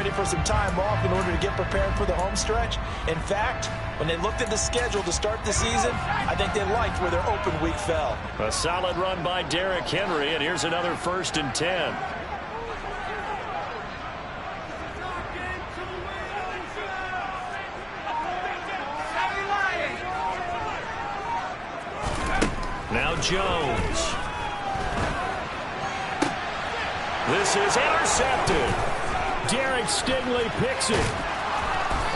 ready for some time off in order to get prepared for the home stretch. In fact, when they looked at the schedule to start the season, I think they liked where their open week fell. A solid run by Derrick Henry, and here's another 1st and 10. Now Jones. This is intercepted. Derek Stingley picks it.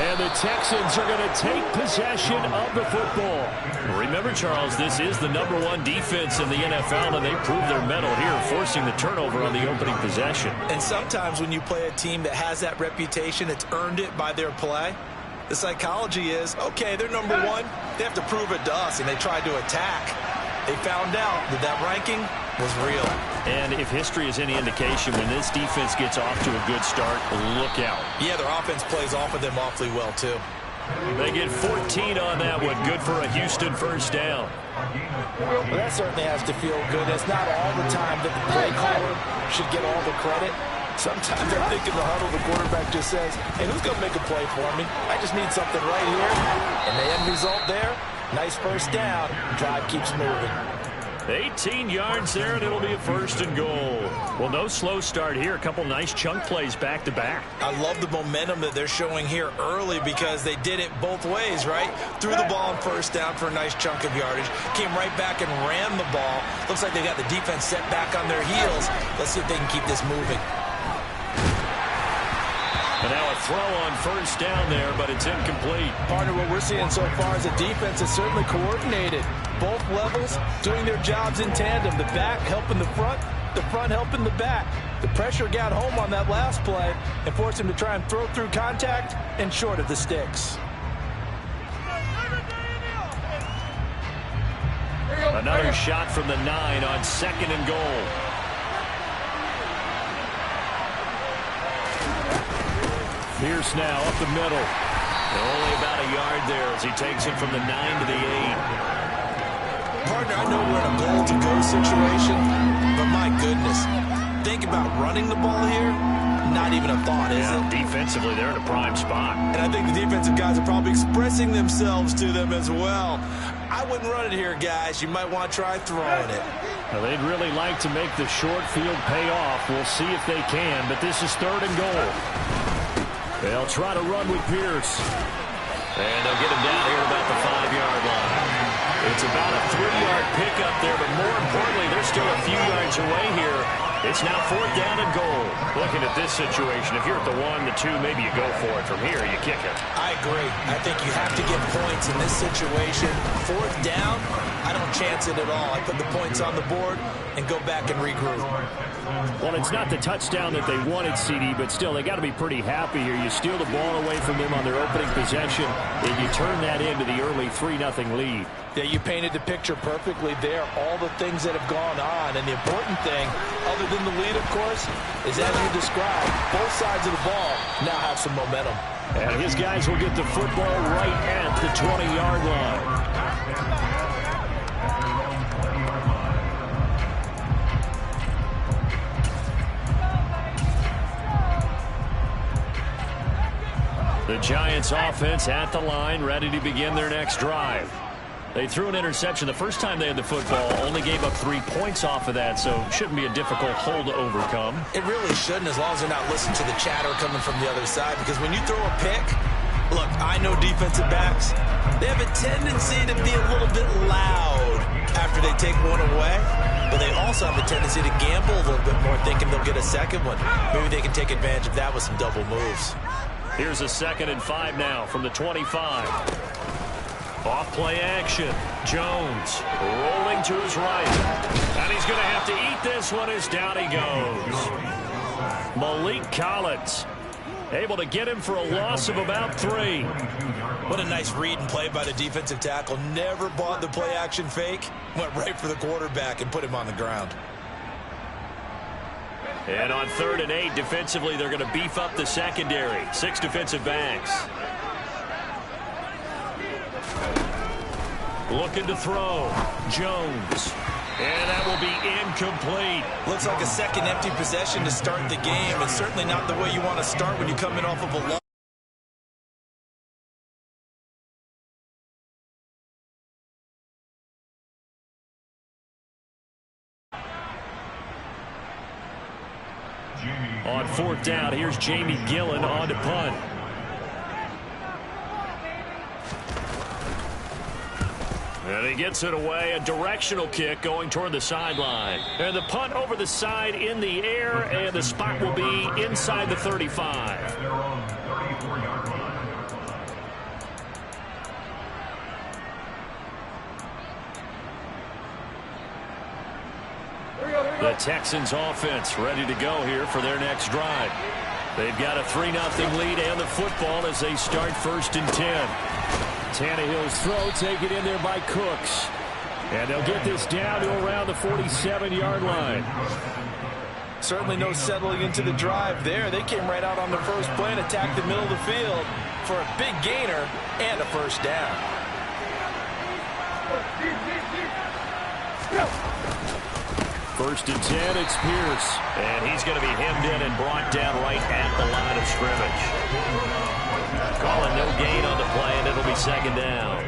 And the Texans are going to take possession of the football. Remember, Charles, this is the #1 defense in the NFL, and they proved their mettle here, forcing the turnover on the opening possession. And sometimes when you play a team that has that reputation, it's earned it by their play. The psychology is, okay, they're #1. They have to prove it to us, and they tried to attack. They found out that that ranking was real. And if history is any indication, when this defense gets off to a good start, look out. Yeah, their offense plays off of them awfully well, too. They get 14 on that one. Good for a Houston 1st down. Well, that certainly has to feel good. It's not all the time that the play caller should get all the credit. Sometimes I think in the huddle, the quarterback just says, hey, who's going to make a play for me? I just need something right here. And the end result there, nice 1st down. Drive keeps moving. 18 yards there, and it'll be a 1st and goal. Well, no slow start here. A couple nice chunk plays back-to-back. I love the momentum that they're showing here early because they did it both ways, right? Threw the ball on 1st down for a nice chunk of yardage. Came right back and ran the ball. Looks like they got the defense set back on their heels. Let's see if they can keep this moving. And now a throw on 1st down there, but it's incomplete. Partner, what we're seeing so far is a defense is certainly coordinated. Both levels doing their jobs in tandem. The back helping the front helping the back. The pressure got home on that last play and forced him to try and throw through contact and short of the sticks. Another shot from the 9 on 2nd and goal. Pierce now up the middle. Only about a yard there as he takes it from the 9 to the 8. Partner, I know we're in a goal-to-go situation, but my goodness, think about running the ball here. Not even a thought, is it? Defensively, they're in a prime spot. And I think the defensive guys are probably expressing themselves to them as well. I wouldn't run it here, guys. You might want to try throwing it. Well, they'd really like to make the short field pay off. We'll see if they can, but this is 3rd and goal. They'll try to run with Pierce. And they'll get him down here about the 5-yard line. It's about a 3-yard pickup there, but more importantly, they're still a few yards away here. It's now 4th down and goal. Looking at this situation, if you're at the 1, the 2, maybe you go for it. From here, you kick it. I agree. I think you have to get points in this situation. 4th down, I don't chance it at all. I put the points on the board and go back and regroup. Well, it's not the touchdown that they wanted, CD, but still, they got to be pretty happy here. You steal the ball away from them on their opening possession, and you turn that into the early 3-0 lead. Yeah, you painted the picture perfectly there, all the things that have gone on. And the important thing, other than the lead, of course, is as you described, both sides of the ball now have some momentum. And his guys will get the football right at the 20-yard line. The Giants offense at the line, ready to begin their next drive. They threw an interception the first time they had the football, only gave up 3 points off of that, so shouldn't be a difficult hole to overcome. It really shouldn't, as long as they're not listening to the chatter coming from the other side, because when you throw a pick, look, I know defensive backs, they have a tendency to be a little bit loud after they take one away, but they also have a tendency to gamble a little bit more, thinking they'll get a second one. Maybe they can take advantage of that with some double moves. Here's a 2nd and 5 now from the 25. Off play action. Jones rolling to his right. And he's going to have to eat this one as down he goes. Malik Collins able to get him for a loss of about 3. What a nice read and play by the defensive tackle. Never bought the play action fake. Went right for the quarterback and put him on the ground. And on 3rd and 8, defensively, they're going to beef up the secondary. 6 defensive backs. Looking to throw. Jones. And that will be incomplete. Looks like a second empty possession to start the game, and certainly not the way you want to start when you come in off of a long. On fourth down, here's Jamie Gillen on to punt. And he gets it away, a directional kick going toward the sideline. And the punt over the side in the air, and the spot will be inside the 35. The Texans offense ready to go here for their next drive. They've got a 3-0 lead and the football as they start 1st and 10. Tannehill's throw taken in there by Cooks. And they'll get this down to around the 47-yard line. Certainly no settling into the drive there. They came right out on the first play and attacked the middle of the field for a big gainer and a first down. First and 10, it's Pierce. And he's going to be hemmed in and brought down right at the line of scrimmage. Calling no gain on the play, and it'll be 2nd down.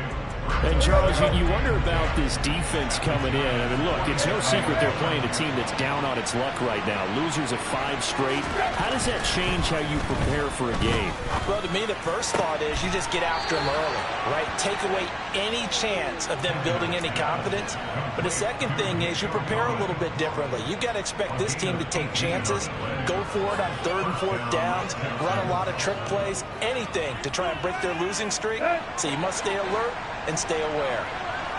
And, Charles, you wonder about this defense coming in. I mean, look, it's no secret they're playing a team that's down on its luck right now. Losers of 5 straight. How does that change how you prepare for a game? Well, to me, the first thought is you just get after them early, right? Take away any chance of them building any confidence. But the second thing is you prepare a little bit differently. You've got to expect this team to take chances, go for it on 3rd and 4th downs, run a lot of trick plays, anything to try and break their losing streak. So you must stay alert and stay aware.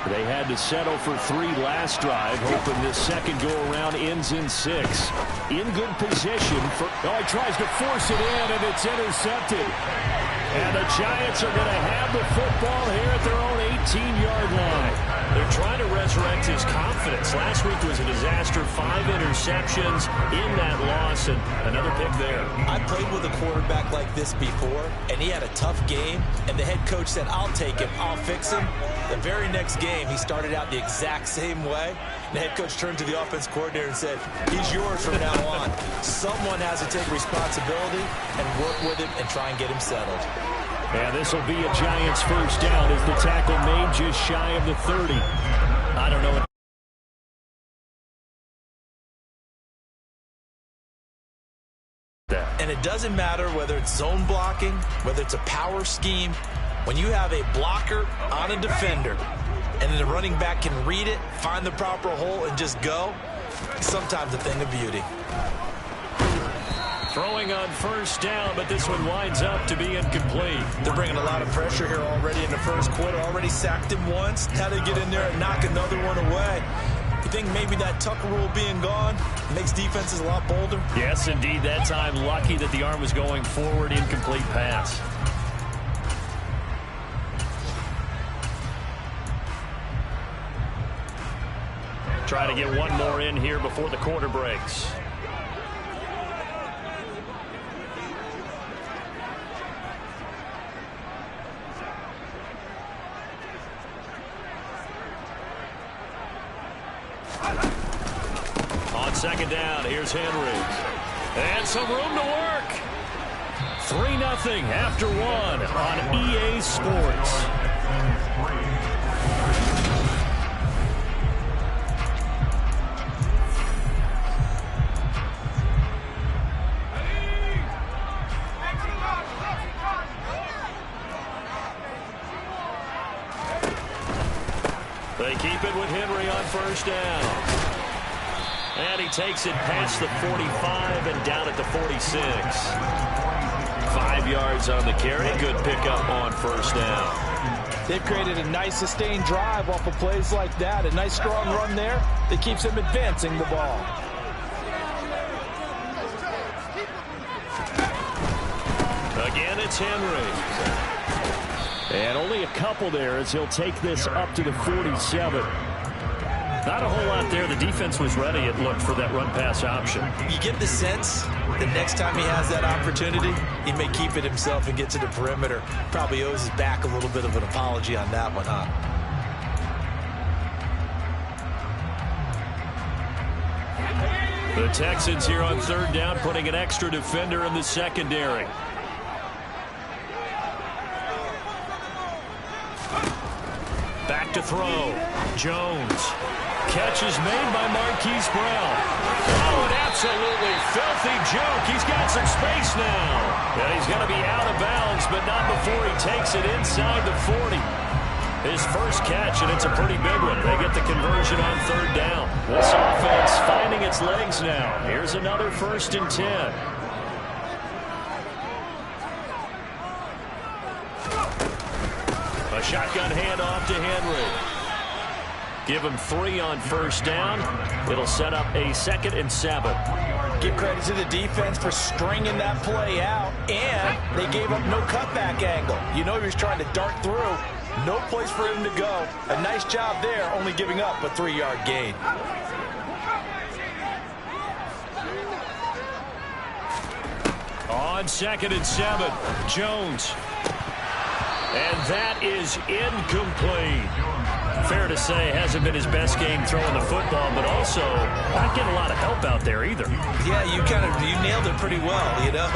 They had to settle for 3 last drive, hoping this second go-around ends in 6. In good position for... Oh, he tries to force it in, and it's intercepted. And the Giants are going to have the football here at their own 18-yard line. They're trying to resurrect his confidence. Last week was a disaster. 5 interceptions in that loss, and another pick there. I played with a quarterback like this before, and he had a tough game, and the head coach said, I'll take him, I'll fix him. The very next game, he started out the exact same way. The head coach turned to the offense coordinator and said, he's yours from now on. Someone has to take responsibility and work with him and try and get him settled. And this will be a Giants first down as the tackle made just shy of the 30. I don't know. And it doesn't matter whether it's zone blocking, whether it's a power scheme. When you have a blocker on a defender and then the running back can read it, find the proper hole, and just go, sometimes a thing of beauty. Throwing on first down, but this one winds up to be incomplete. They're bringing a lot of pressure here already in the first quarter. Already sacked him once. Now they get in there and knock another one away. You think maybe that Tucker rule being gone makes defenses a lot bolder? Yes, indeed. That time, lucky that the arm was going forward. Incomplete pass. Try to get one more in here before the quarter breaks. On 2nd down, here's Henry. And some room to work. 3-0 after 1 on EA Sports. They keep it with Henry on first down. And he takes it past the 45 and down at the 46. 5 yards on the carry. Good pickup on first down. They've created a nice sustained drive off of plays like that. A nice strong run there that keeps them advancing the ball. Again, it's Henry. And only a couple there as he'll take this up to the 47. Not a whole lot there. The defense was ready, it looked, for that run-pass option. You get the sense that next time he has that opportunity, he may keep it himself and get to the perimeter. Probably owes his back a little bit of an apology on that one, huh? The Texans here on third down, putting an extra defender in the secondary. Back to throw. Jones. Catch is made by Marquise Brown. Oh, an absolutely filthy joke. He's got some space now. And he's going to be out of bounds, but not before he takes it inside the 40. His first catch, and it's a pretty big one. They get the conversion on third down. This offense finding its legs now. Here's another 1st and 10. A shotgun handoff to Henry. Give him 3 on first down. It'll set up a 2nd and 7. Give credit to the defense for stringing that play out, and they gave up no cutback angle. You know he was trying to dart through. No place for him to go. A nice job there, only giving up a 3-yard gain. On 2nd and 7, Jones. And that is incomplete. Fair to say, hasn't been his best game throwing the football, but also not getting a lot of help out there either. Yeah, you nailed it pretty well, you know.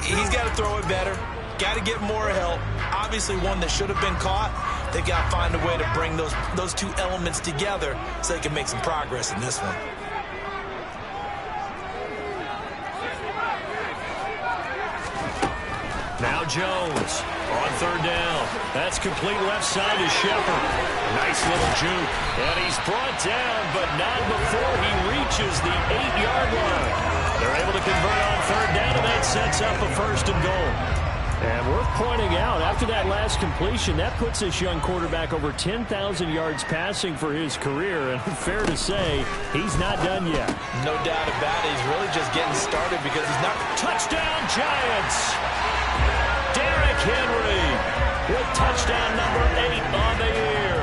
He's got to throw it better. Got to get more help. Obviously one that should have been caught. They got to find a way to bring those two elements together so they can make some progress in this one. Now Jones on third down. That's complete left side to Shepard. Nice little juke. And he's brought down, but not before he reaches the 8-yard line. They're able to convert on third down, and that sets up a 1st and goal. And we're pointing out, after that last completion, that puts this young quarterback over 10,000 yards passing for his career. And fair to say, he's not done yet. No doubt about it. He's really just getting started because he's not... Touchdown, Giants! Derrick Henry with touchdown number 8 on the year.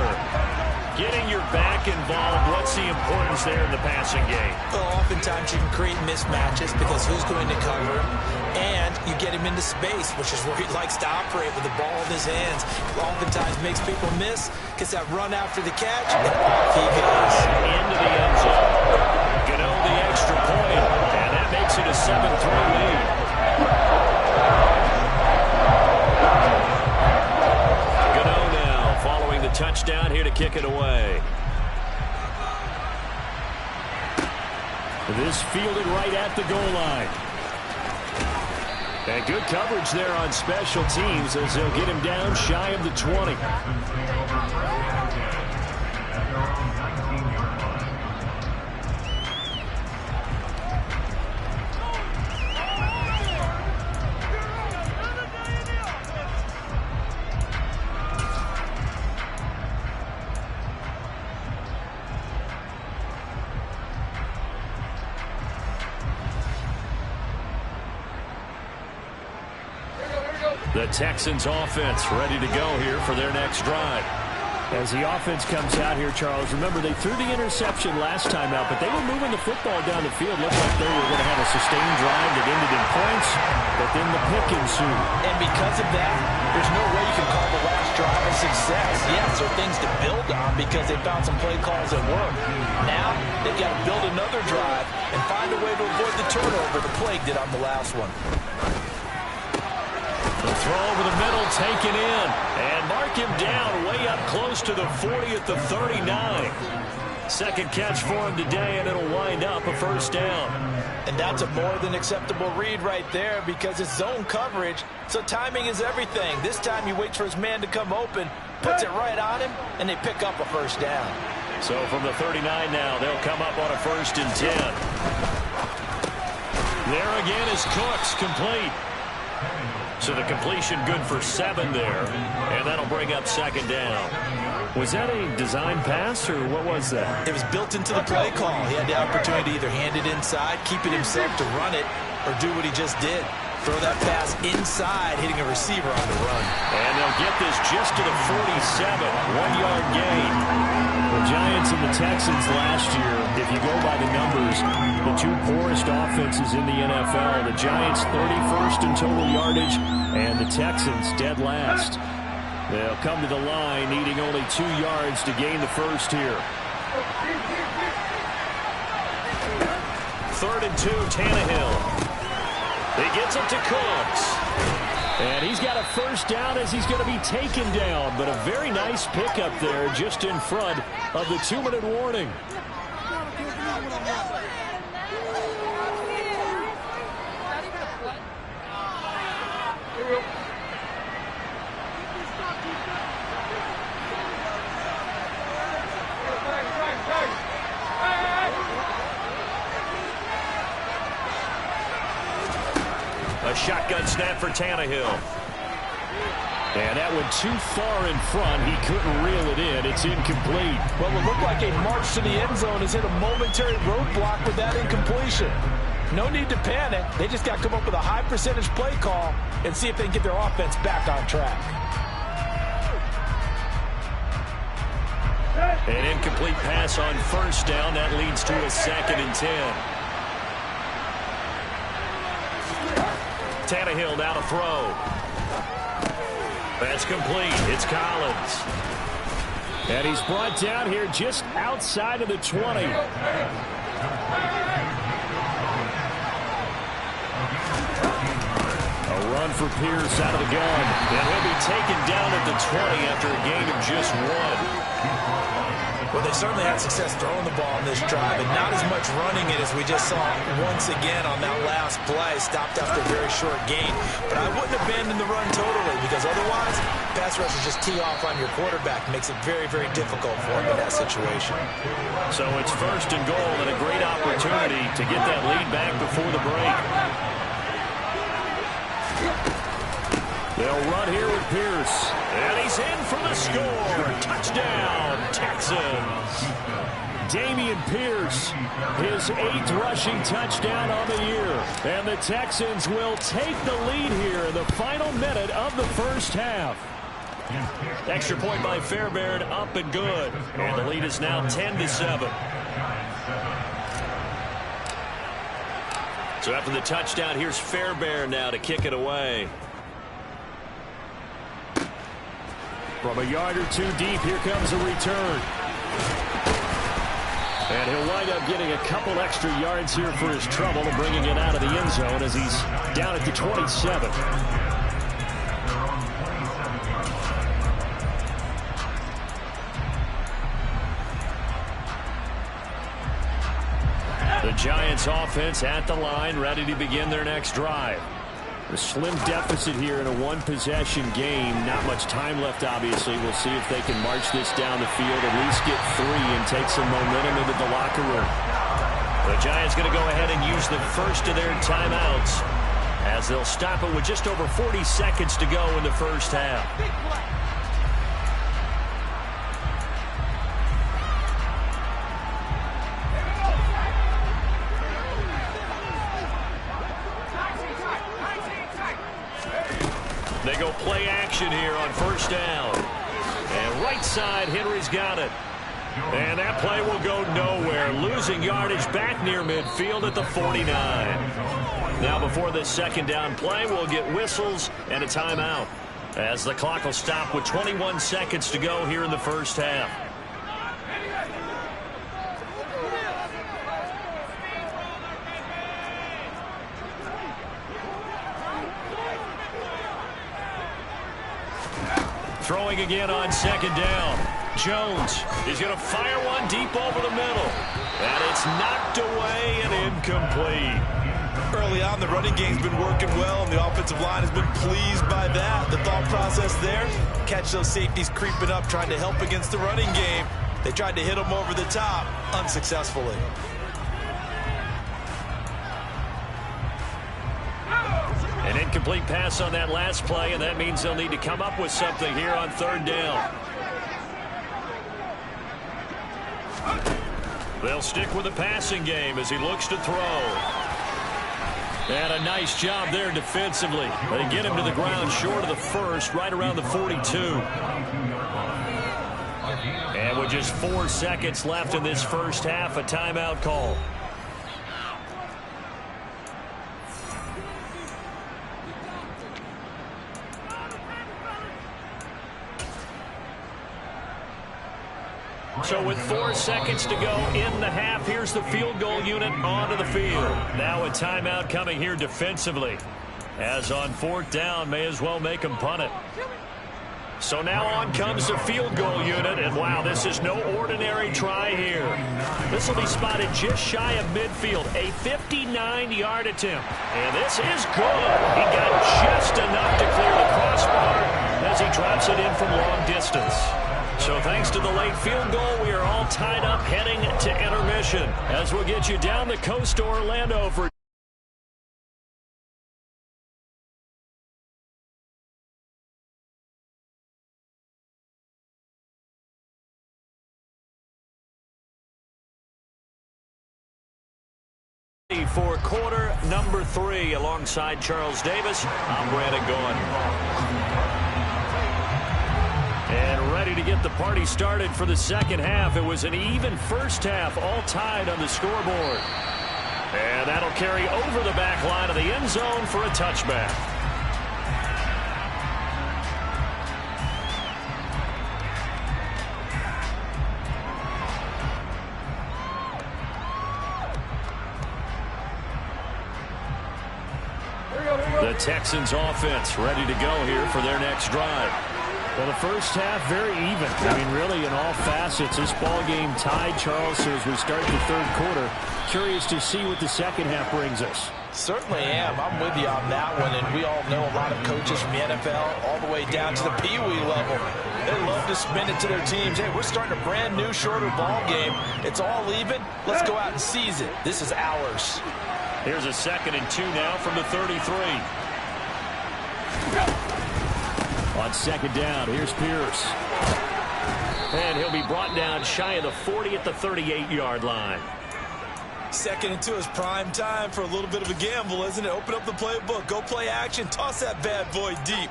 Getting your back involved, what's the importance there in the passing game? Well, oftentimes you can create mismatches because who's going to cover him, and you get him into space, which is where he likes to operate with the ball in his hands. Oftentimes makes people miss, gets that run after the catch, and off he goes. Into the end zone. Gano the extra point, and that makes it a 7-3 lead. Gano now following the touchdown here to kick it away. This fielded right at the goal line. And good coverage there on special teams as they'll get him down shy of the 20. The Texans offense ready to go here for their next drive. As the offense comes out here, Charles, remember they threw the interception last time out, but they were moving the football down the field. Looked like they were going to have a sustained drive that ended in points, but then the pick ensued. And because of that, there's no way you can call the last drive a success. Yes, there are things to build on because they found some play calls that work. Now, they've got to build another drive and find a way to avoid the turnover the plague did on the last one. The throw over the middle taken in. And mark him down way up close to the 40 at the 39. Second catch for him today, and it'll wind up a 1st down. And that's a more than acceptable read right there because it's zone coverage, so timing is everything. This time he waits for his man to come open, puts it right on him, and they pick up a 1st down. So from the 39 now, they'll come up on a 1st and 10. There again is Cooks, complete. So the completion good for 7 there, and that'll bring up 2nd down. Was that a design pass, or what was that? It was built into the play call. He had the opportunity to either hand it inside, keep it himself to run it, or do what he just did. Throw that pass inside, hitting a receiver on the run. And they'll get this just to the 47, 1-yard gain. The Giants and the Texans last year, if you go by the numbers, the 2 poorest offenses in the NFL. The Giants 31st in total yardage, and the Texans dead last. They'll come to the line needing only 2 yards to gain the first here. 3rd and 2, Tannehill. He gets it to Cooks. And he's got a first down as he's going to be taken down. But a very nice pickup there just in front of the 2-minute warning. A shotgun snap for Tannehill. And that went too far in front. He couldn't reel it in. It's incomplete. Well, it looked like a march to the end zone has hit a momentary roadblock with that incompletion. No need to panic. They just got to come up with a high percentage play call and see if they can get their offense back on track. An incomplete pass on first down. That leads to a 2nd and 10. Tannehill now to throw. That's complete. It's Collins. And he's brought down here just outside of the 20. A run for Pierce out of the gun. And he'll be taken down at the 20 after a gain of just 1. Well, they certainly had success throwing the ball in this drive, and not as much running it as we just saw once again on that last play. Stopped after a very short gain. But I wouldn't abandon the run totally, because otherwise, pass rushers just tee off on your quarterback. Makes it very, very difficult for him in that situation. So it's 1st and goal and a great opportunity to get that lead back before the break. They'll run here with Pierce. And he's in for the score. Touchdown, Texans. Dameon Pierce, his 8th rushing touchdown on the year. And the Texans will take the lead here in the final minute of the first half. Extra point by Fairbairn, up and good. And the lead is now 10-7. So after the touchdown, here's Fairbairn now to kick it away. From a yard or 2 deep, here comes a return. And he'll wind up getting a couple extra yards here for his trouble and bringing it out of the end zone as he's down at the 27. The Giants offense at the line, ready to begin their next drive. A slim deficit here in a one-possession game. Not much time left, obviously. We'll see if they can march this down the field, at least get 3 and take some momentum into the locker room. The Giants going to go ahead and use the first of their timeouts as they'll stop it with just over 40 seconds to go in the first half. They go play action here on first down. And right side, Henry's got it. And that play will go nowhere. Losing yardage back near midfield at the 49. Now before this second down play, we'll get whistles and a timeout, as the clock will stop with 21 seconds to go here in the first half. Throwing again on second down. Jones is going to fire one deep over the middle. And it's knocked away and incomplete. Early on, the running game's been working well, and the offensive line has been pleased by that. The thought process there, catch those safeties creeping up, trying to help against the running game. They tried to hit them over the top, unsuccessfully. An incomplete pass on that last play, and that means they'll need to come up with something here on third down. They'll stick with the passing game as he looks to throw. And a nice job there defensively. They get him to the ground short of the first, right around the 42. And with just 4 seconds left in this first half, a timeout call. So with 4 seconds to go in the half, here's the field goal unit onto the field. Now a timeout coming here defensively. As on 4th down, may as well make them punt it. So now on comes the field goal unit, and wow, this is no ordinary try here. This will be spotted just shy of midfield, a 59-yard attempt. And this is good. He got just enough to clear the crossbar as he drops it in from long distance. So thanks to the late field goal, we are all tied up heading to intermission, as we'll get you down the coast to Orlando for for quarter number 3 alongside Charles Davis. I'm Brandon Gaudin. And ready to get the party started for the second half. It was an even first half, all tied on the scoreboard. And that'll carry over the back line of the end zone for a touchback. The Texans offense ready to go here for their next drive. Well, the first half very even. I mean, really in all facets, this ball game tied, Charles. So as we start the third quarter, curious to see what the second half brings us. Certainly am. I'm with you on that one, and we all know a lot of coaches from the NFL all the way down to the Pee Wee level. They love to spin it to their teams. Hey, we're starting a brand new, shorter ball game. It's all even. Let's go out and seize it. This is ours. Here's a 2nd and 2 now from the 33. On 2nd down, here's Pierce. And he'll be brought down shy of the 40 at the 38-yard line. 2nd and 2 is prime time for a little bit of a gamble, isn't it? Open up the playbook, go play action, toss that bad boy deep.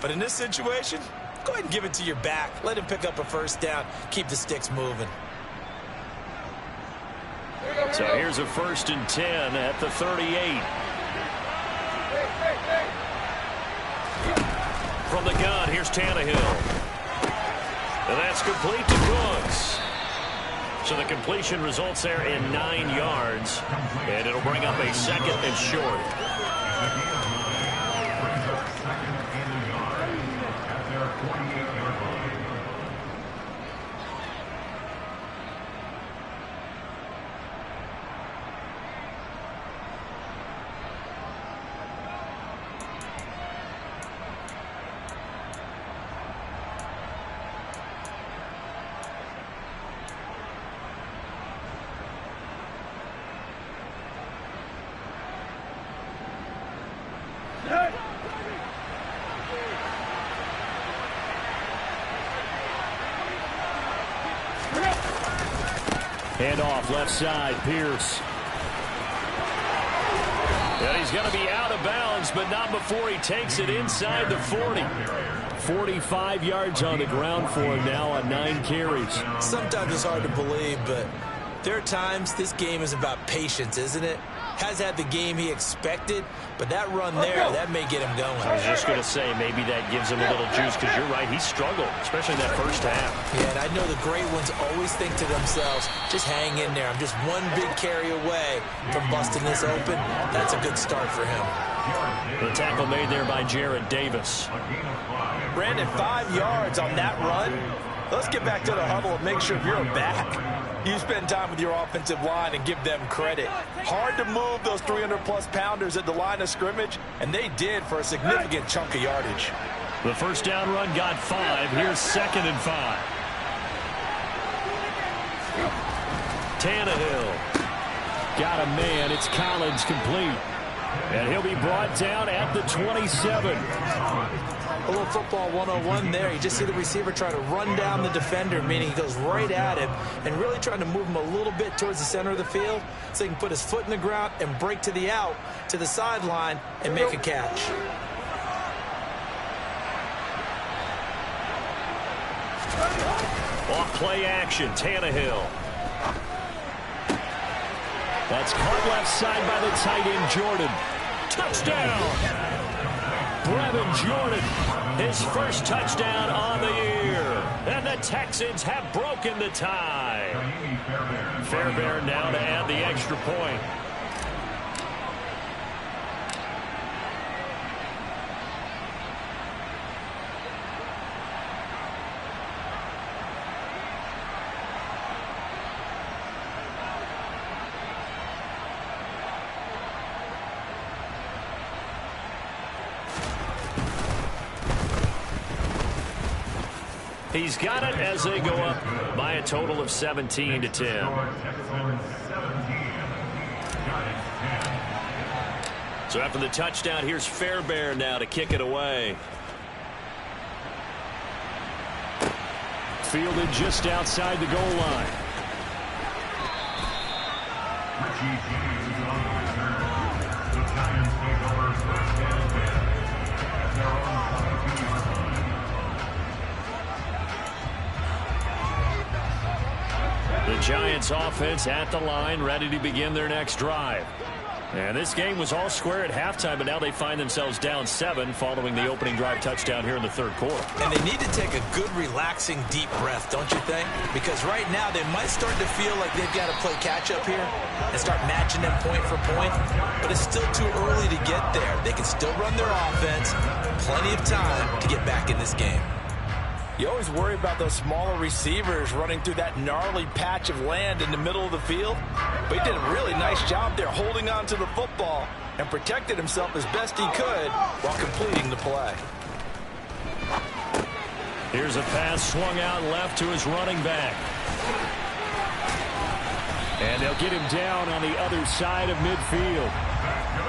But in this situation, go ahead and give it to your back. Let him pick up a first down. Keep the sticks moving. So here's a 1st and 10 at the 38. From the gun, here's Tannehill. And that's complete to Cooks. So the completion results there in 9 yards. And it'll bring up a 2nd and short. Handoff left side, Pierce. And he's going to be out of bounds, but not before he takes it inside the 40. 45 yards on the ground for him now on 9 carries. Sometimes it's hard to believe, but there are times this game is about patience, isn't it? Has had the game he expected, but that run there, that may get him going. I was just going to say, maybe that gives him a little juice, because you're right, he struggled, especially in that first half. Yeah, and I know the great ones always think to themselves, just hang in there. I'm just one big carry away from busting this open. That's a good start for him. The tackle made there by Jarrad Davis. Brandon, 5 yards on that run. Let's get back to the huddle and make sure you're back. You spend time with your offensive line and give them credit. Hard to move those 300-plus pounders at the line of scrimmage, and they did for a significant chunk of yardage. The first down run got 5. Here's 2nd and 5. Tannehill. Got a man. It's Collins complete. And he'll be brought down at the 27. A little football 101 there. You just see the receiver try to run down the defender, meaning he goes right at him and really trying to move him a little bit towards the center of the field so he can put his foot in the ground and break to the out, to the sideline, and make a catch. Off play action, Tannehill. That's caught left side by the tight end, Jordan. Touchdown! Brevin Jordan, his first touchdown on the year. And the Texans have broken the tie. Fairbairn now to add the extra point. He's got it as they go up by a total of 17-10. So after the touchdown, here's Fairbairn now to kick it away. Fielded just outside the goal line. The Giants offense at the line, ready to begin their next drive. And this game was all square at halftime, but now they find themselves down 7 following the opening drive touchdown here in the third quarter. And they need to take a good, relaxing, deep breath, don't you think? Because right now they might start to feel like they've got to play catch-up here and start matching them point for point. But it's still too early to get there. They can still run their offense. Plenty of time to get back in this game. You always worry about those smaller receivers running through that gnarly patch of land in the middle of the field. But he did a really nice job there holding on to the football and protected himself as best he could while completing the play. Here's a pass swung out left to his running back. And they'll get him down on the other side of midfield.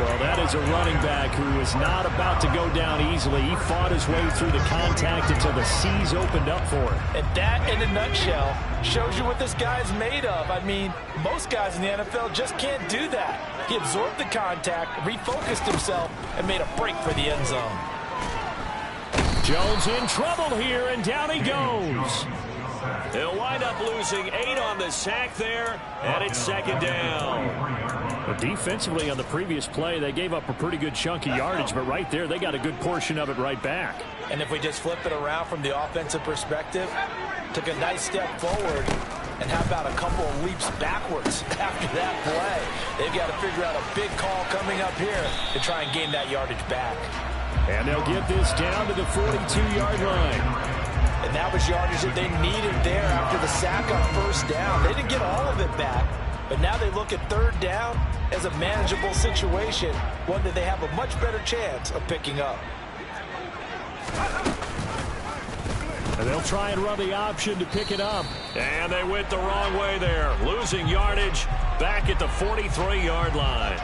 Well, that is a running back who is not about to go down easily. He fought his way through the contact until the seas opened up for him. And that, in a nutshell, shows you what this guy's made of. I mean, most guys in the NFL just can't do that. He absorbed the contact, refocused himself, and made a break for the end zone. Jones in trouble here, and down he goes. He'll wind up losing 8 on the sack there, and it's second down. Well, defensively on the previous play, they gave up a pretty good chunk of yardage, but right there, they got a good portion of it right back. And if we just flip it around from the offensive perspective, took a nice step forward, and how about a couple of leaps backwards after that play? They've got to figure out a big call coming up here to try and gain that yardage back. And they'll get this down to the 42-yard line. And that was yardage that they needed there after the sack on first down. They didn't get all of it back, but now they look at third down as a manageable situation, one that they have a much better chance of picking up. And they'll try and run the option to pick it up. And they went the wrong way there, losing yardage back at the 43-yard line.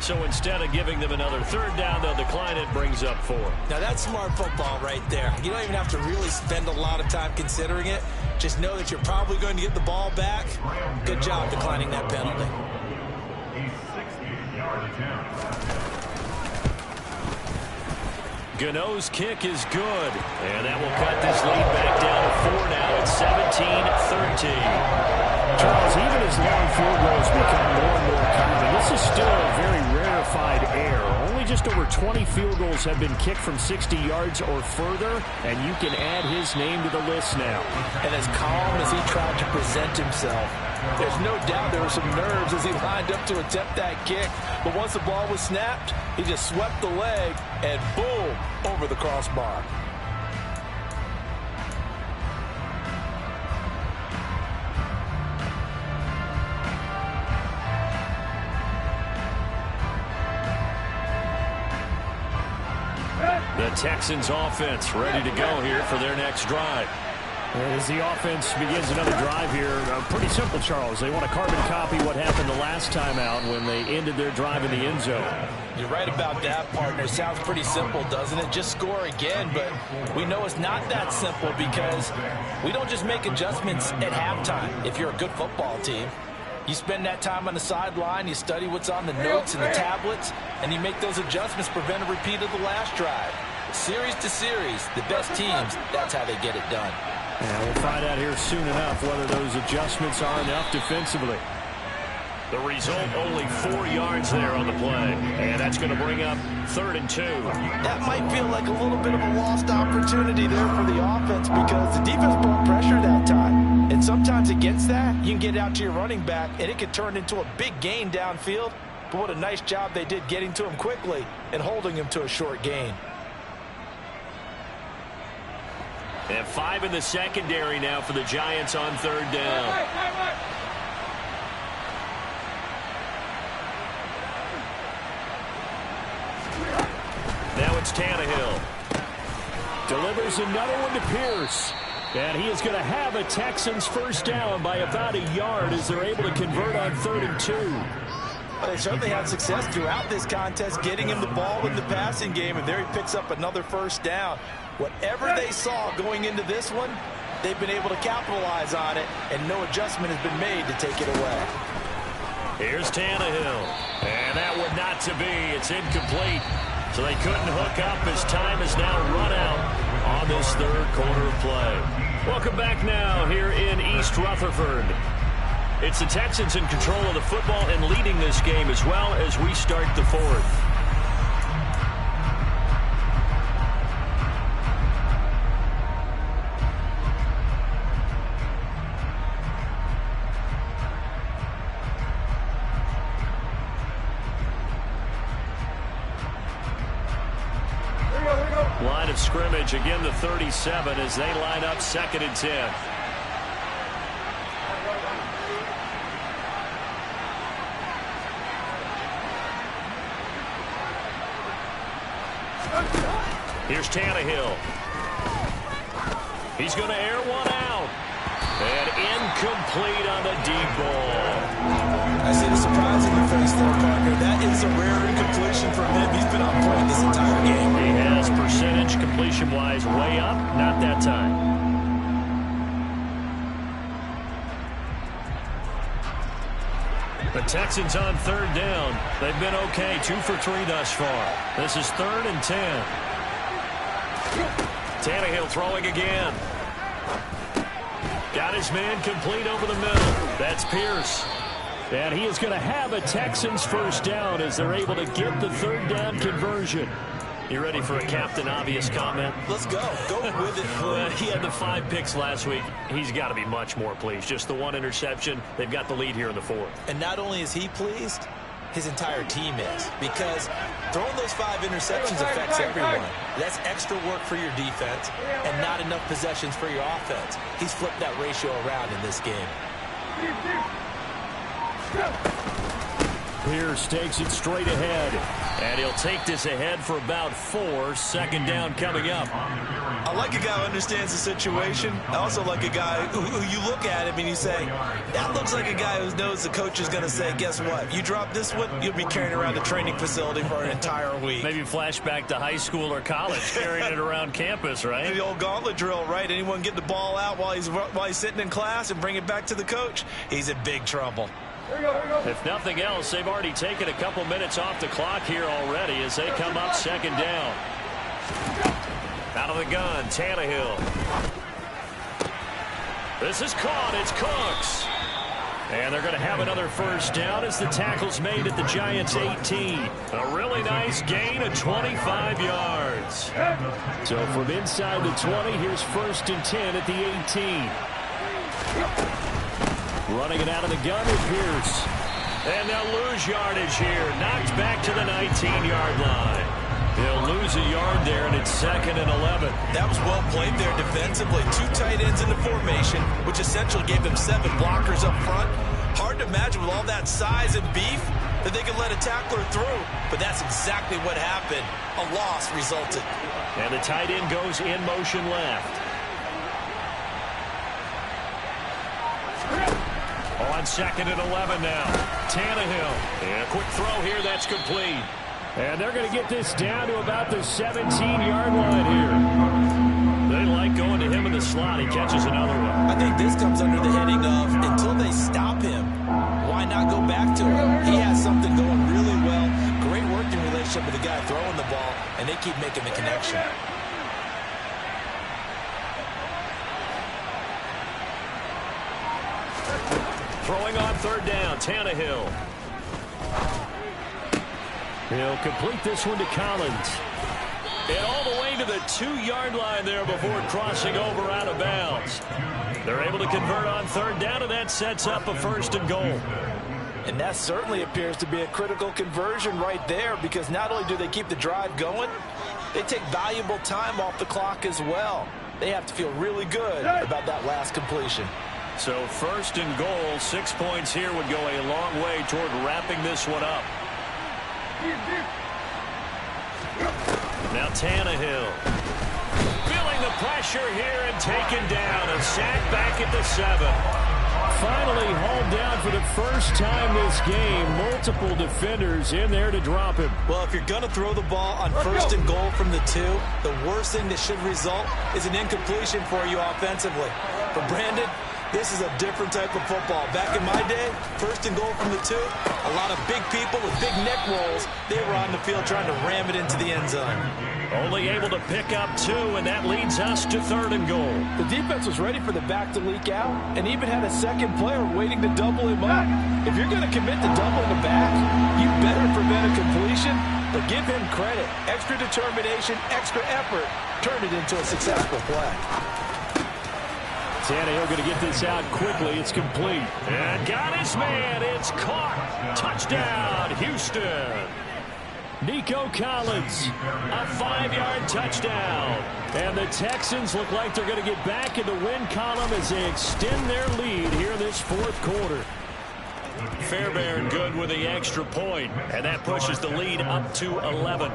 So instead of giving them another third down, they'll decline it, brings up 4. Now that's smart football right there. You don't even have to really spend a lot of time considering it. Just know that you're probably going to get the ball back. Good job declining that penalty. Gano's kick is good, and that will cut this lead back down to 4 now. It's 17-13. Charles, even as long field goals become more and more common, this is still a very rarefied air. Only just over 20 field goals have been kicked from 60 yards or further, and you can add his name to the list now. And as calm as he tried to present himself, there's no doubt there were some nerves as he lined up to attempt that kick. But once the ball was snapped, he just swept the leg and boom, over the crossbar. The Texans offense ready to go here for their next drive. As the offense begins another drive here, pretty simple, Charles. They want to carbon copy what happened the last time out when they ended their drive in the end zone. You're right about that, partner. Sounds pretty simple, doesn't it? Just score again, but we know it's not that simple because we don't just make adjustments at halftime if you're a good football team. You spend that time on the sideline, you study what's on the notes and the tablets, and you make those adjustments, prevent a repeat of the last drive. Series to series, the best teams, that's how they get it done. And we'll find out here soon enough whether those adjustments are enough defensively. The result, only 4 yards there on the play. And that's going to bring up 3rd and 2. That might feel like a little bit of a lost opportunity. opportunity there for the offense because the defense brought pressure that time. And sometimes against that, you can get out to your running back, and it can turn into a big gain downfield. But what a nice job they did getting to him quickly and holding him to a short gain. And 5 in the secondary now for the Giants on 3rd down. Now it's Tannehill. Delivers another one to Pierce. And he is going to have a Texans first down by about a yard as they're able to convert on 3rd and 2. Well, they certainly had success throughout this contest getting him the ball in the passing game, and there he picks up another first down. Whatever they saw going into this one, they've been able to capitalize on it, and no adjustment has been made to take it away. Here's Tannehill. And that one not to be. It's incomplete. So they couldn't hook up as time is now run out on this 3rd quarter of play. Welcome back now here in East Rutherford. It's the Texans in control of the football and leading this game as well as we start the 4th. Line of scrimmage, again the 37 as they line up 2nd and 10. Here's Tannehill. He's going to air one out. And incomplete on the deep ball. I see the surprise in your face there, Parker. That is a rare incompletion from him. He's been on point this entire game. He has percentage completion-wise way up. Not that time. The Texans on 3rd down. They've been okay. 2 for 3 thus far. This is 3rd and 10. Tannehill throwing again. Got his man complete over the middle. That's Pierce. And he is going to have a Texans first down as they're able to get the 3rd down conversion. You ready for a Captain Obvious comment? Let's go. Go with it, please. He had the 5 picks last week. He's got to be much more pleased. Just the 1 interception. They've got the lead here in the 4th. And not only is he pleased, his entire team is. Because throwing those 5 interceptions affects everyone. That's extra work for your defense and not enough possessions for your offense. He's flipped that ratio around in this game. Pierce takes it straight ahead. And he'll take this ahead for about 4. 2nd down coming up. I like a guy who understands the situation. I also like a guy who you look at him and you say, that looks like a guy who knows the coach is going to say, guess what? You drop this one, you'll be carrying around the training facility for an entire week. Maybe flashback to high school or college, carrying it around campus, right? The old gauntlet drill, right? Anyone get the ball out while he's sitting in class and bring it back to the coach? He's in big trouble. If nothing else, they've already taken a couple minutes off the clock here already as they come up 2nd down. Out of the gun, Tannehill. This is caught. It's Cooks. And they're going to have another first down as the tackle's made at the Giants' 18. A really nice gain of 25 yards. So from inside the 20, here's 1st and 10 at the 18. Running it out of the gun with Pierce. And they'll lose yardage here. Knocked back to the 19-yard line. They'll lose a yard there, and it's 2nd and 11. That was well played there defensively. 2 tight ends in the formation, which essentially gave them 7 blockers up front. Hard to imagine with all that size and beef that they could let a tackler through. But that's exactly what happened. A loss resulted. And the tight end goes in motion left. On 2nd and 11 now. Tannehill. And a quick throw here. That's complete. And they're going to get this down to about the 17-yard line here. They like going to him in the slot. He catches another one. I think this comes under the heading of until they stop him, why not go back to him? He has something going really well. Great working relationship with the guy throwing the ball, and they keep making the connection. Throwing on 3rd down, Tannehill. He'll complete this one to Collins. And all the way to the 2-yard line there before crossing over out of bounds. They're able to convert on third down, and that sets up a 1st and goal. And that certainly appears to be a critical conversion right there, because not only do they keep the drive going, they take valuable time off the clock as well. They have to feel really good about that last completion. So 1st and goal, 6 points here would go a long way toward wrapping this one up. Now Tannehill. Feeling the pressure here and taken down. A sack back at the 7. Finally hauled down for the first time this game. Multiple defenders in there to drop him. Well, if you're going to throw the ball on 1st and goal from the 2, the worst thing that should result is an incompletion for you offensively. But Brandon, this is a different type of football. Back in my day, 1st and goal from the 2, a lot of big people with big neck rolls, they were on the field trying to ram it into the end zone. Only able to pick up 2, and that leads us to 3rd and goal. The defense was ready for the back to leak out and even had a second player waiting to double him up. If you're going to commit to doubling the back, you better prevent a completion, but give him credit. Extra determination, extra effort, turned it into a successful play. Tannehill going to get this out quickly. It's complete. And got his man. It's caught. Touchdown, Houston. Nico Collins, a 5-yard touchdown. And the Texans look like they're going to get back in the win column as they extend their lead here in this 4th quarter. Fairbairn good with the extra point, and that pushes the lead up to 11.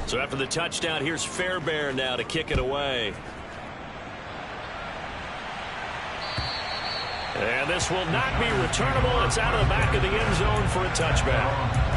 So after the touchdown, here's Fairbairn now to kick it away. And this will not be returnable. It's out of the back of the end zone for a touchback.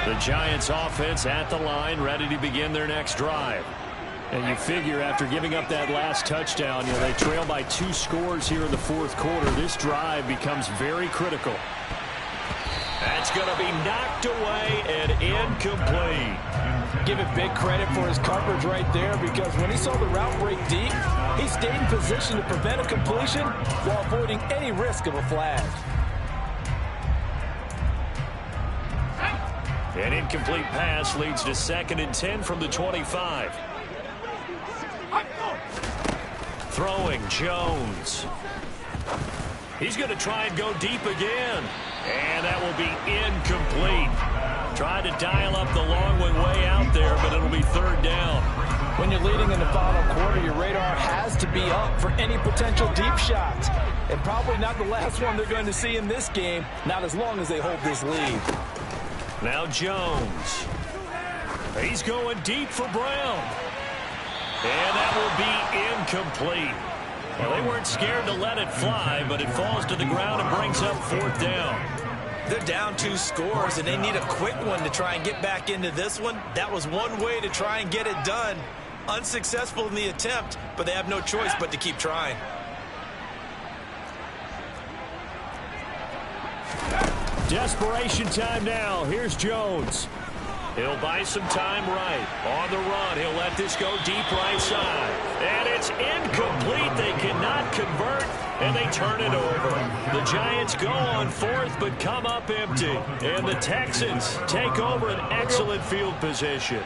The Giants offense at the line, ready to begin their next drive. And you figure after giving up that last touchdown, they trail by 2 scores here in the 4th quarter. This drive becomes very critical. That's going to be knocked away and incomplete. Give it big credit for his coverage right there, because when he saw the route break deep, he stayed in position to prevent a completion while avoiding any risk of a flag. An incomplete pass leads to 2nd and 10 from the 25. Throwing Jones. He's going to try and go deep again. And that will be incomplete. Tried to dial up the long way out there, but it'll be 3rd down. When you're leading in the final quarter, your radar has to be up for any potential deep shots. And probably not the last one they're going to see in this game, not as long as they hold this lead. Now Jones. He's going deep for Brown. And that will be incomplete. Well, they weren't scared to let it fly, but it falls to the ground and brings up 4th down. They're down 2 scores, and they need a quick one to try and get back into this one. That was one way to try and get it done. Unsuccessful in the attempt, but they have no choice but to keep trying. Desperation time now. Here's Jones. He'll buy some time right. On the run, he'll let this go deep right side. And it's incomplete. They cannot convert, and they turn it over. The Giants go on 4th, but come up empty. And the Texans take over an excellent field position.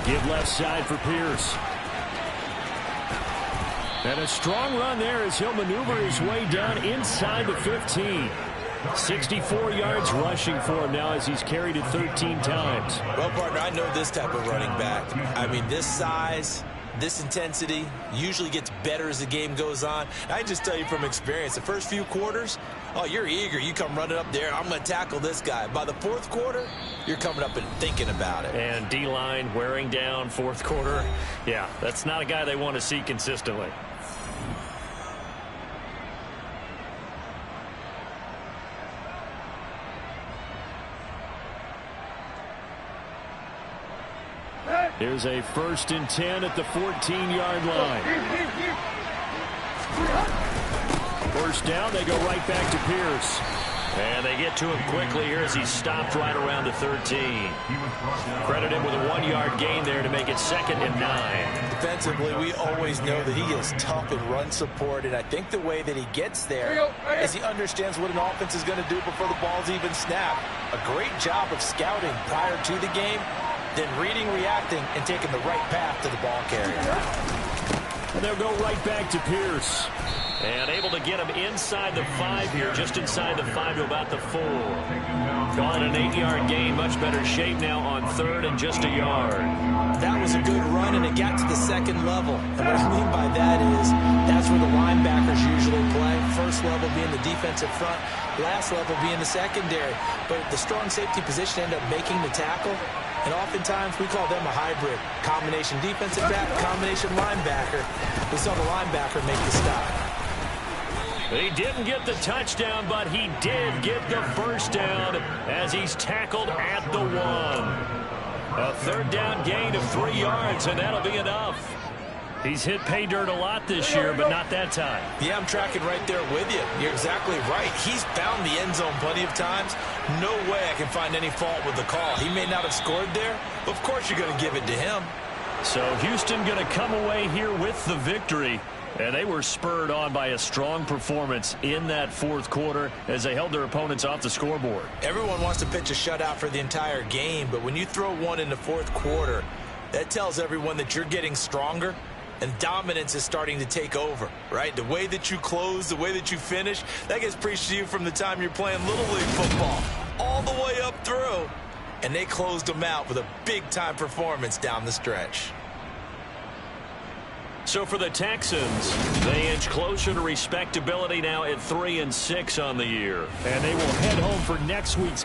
Give left side for Pierce. And a strong run there as he'll maneuver his way down inside the 15. 64 yards rushing for him now as he's carried it 13 times. Well, partner, I know this type of running back. I mean, this size, this intensity usually gets better as the game goes on. I can just tell you from experience, the first few quarters, oh, you're eager. You come running up there, I'm going to tackle this guy. By the 4th quarter, you're coming up and thinking about it. And D-line wearing down 4th quarter. Yeah, that's not a guy they want to see consistently. Here's a 1st and 10 at the 14-yard line. 1st down, they go right back to Pierce. And they get to him quickly here as he stopped right around the 13. Credit him with a 1-yard gain there to make it 2nd and 9. Defensively, we always know that he is tough in run support, and I think the way that he gets there is he understands what an offense is going to do before the ball's even snapped. A great job of scouting prior to the game, then reading, reacting, and taking the right path to the ball carrier. And they'll go right back to Pierce. And able to get him inside the 5 here, just inside the 5 to about the 4. Calling an 8-yard gain, much better shape now on 3rd and just a yard. That was a good run, and it got to the 2nd level. And what I mean by that is that's where the linebackers usually play. 1st level being the defensive front, last level being the secondary. But the strong safety position ended up making the tackle. And oftentimes we call them a hybrid. Combination defensive back, combination linebacker. We saw the linebacker make the stop. He didn't get the touchdown, but he did get the 1st down as he's tackled at the 1. A 3rd down gain of 3 yards, and that'll be enough. He's hit pay dirt a lot this year, but not that time. Yeah, I'm tracking right there with you. You're exactly right. He's found the end zone plenty of times. No way I can find any fault with the call. He may not have scored there, but of course you're going to give it to him. So Houston going to come away here with the victory. And they were spurred on by a strong performance in that 4th quarter as they held their opponents off the scoreboard. Everyone wants to pitch a shutout for the entire game, but when you throw one in the 4th quarter, that tells everyone that you're getting stronger and dominance is starting to take over, right? The way that you close, the way that you finish, that gets preached to you from the time you're playing Little League football all the way up through. And they closed them out with a big-time performance down the stretch. So for the Texans, they inch closer to respectability now at 3-6 on the year. And they will head home for next week's